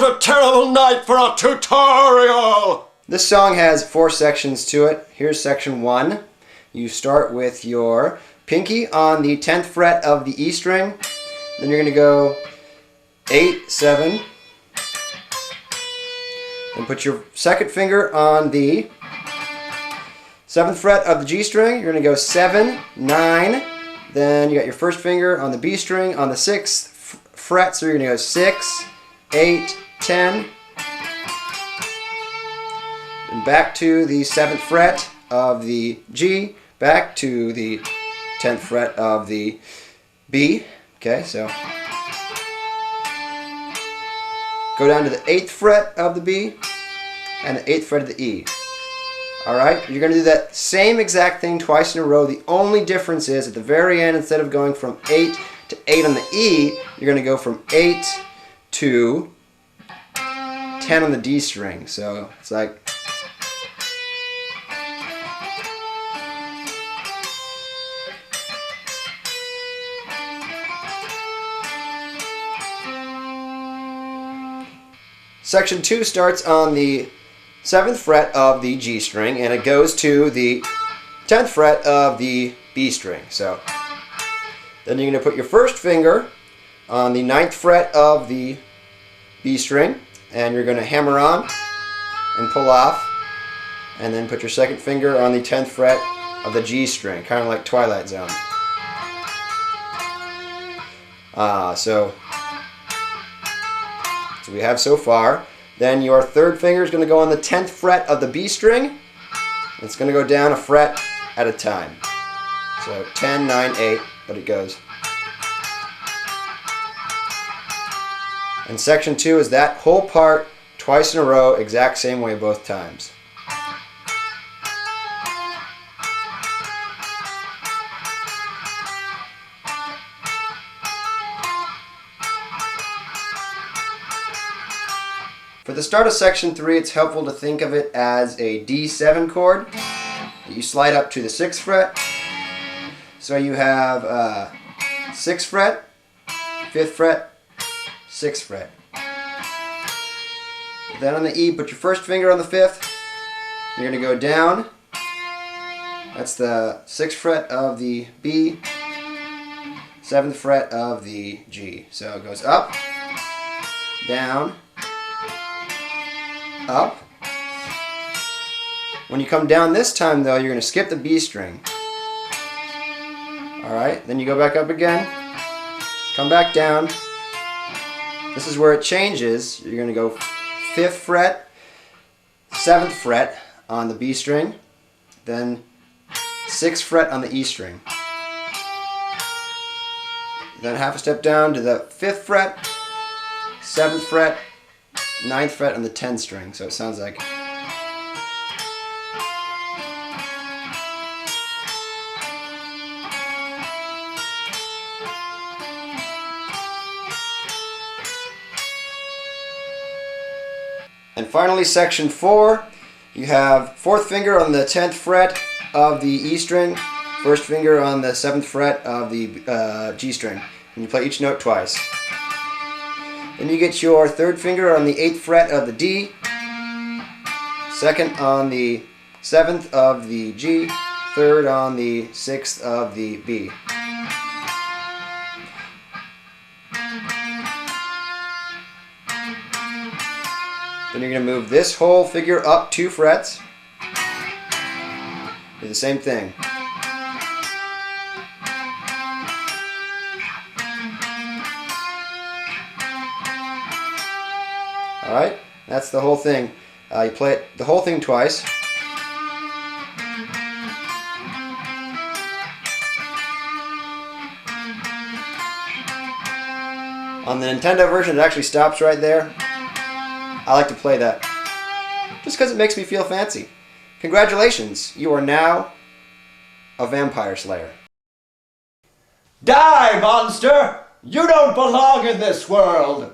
What a terrible night for a tutorial! This song has 4 sections to it. Here's section 1. You start with your pinky on the 10th fret of the E string. Then you're going to go 8, 7. Then put your second finger on the 7th fret of the G string. You're going to go 7, 9. Then you got your first finger on the B string on the 6th fret. So you're going to go 6, 8, 10. And back to the 7th fret of the G. Back to the 10th fret of the B. Okay, so go down to the 8th fret of the B and the 8th fret of the E. Alright, you're going to do that same exact thing twice in a row. The only difference is at the very end, instead of going from 8 to 8 on the E, you're going to go from 8 to 10 on the D string. So it's like Section 2 starts on the 7th fret of the G string and it goes to the 10th fret of the B string. So then you're going to put your first finger on the 9th fret of the B string and you're going to hammer on and pull off, and then put your second finger on the 10th fret of the G string, kind of like Twilight Zone. So we have so far. Then your third finger is going to go on the 10th fret of the B string. It's going to go down a fret at a time. So 10, 9, 8, but it goes. And section 2 is that whole part twice in a row, exact same way both times. For the start of section 3, it's helpful to think of it as a D7 chord that you slide up to the 6th fret. So you have 6th fret, 5th fret, 6th fret. Then on the E, put your first finger on the 5th. You're going to go down. That's the 6th fret of the B, 7th fret of the G. So it goes up, down, up. When you come down this time though, you're going to skip the B string. Alright, then you go back up again, come back down. This is where it changes. You're going to go 5th fret, 7th fret on the B string, then 6th fret on the E string. Then half a step down to the 5th fret, 7th fret, 9th fret on the 10th string, so it sounds like. And finally, section 4, you have 4th finger on the 10th fret of the E string, first finger on the 7th fret of the G string, and you play each note twice. Then you get your third finger on the 8th fret of the D, second on the 7th of the G, third on the 6th of the B. Then you're going to move this whole figure up 2 frets. Do the same thing. Alright, that's the whole thing. You play it the whole thing twice. On the Nintendo version, it actually stops right there. I like to play that just because it makes me feel fancy. Congratulations, you are now a vampire slayer. Die, monster! You don't belong in this world!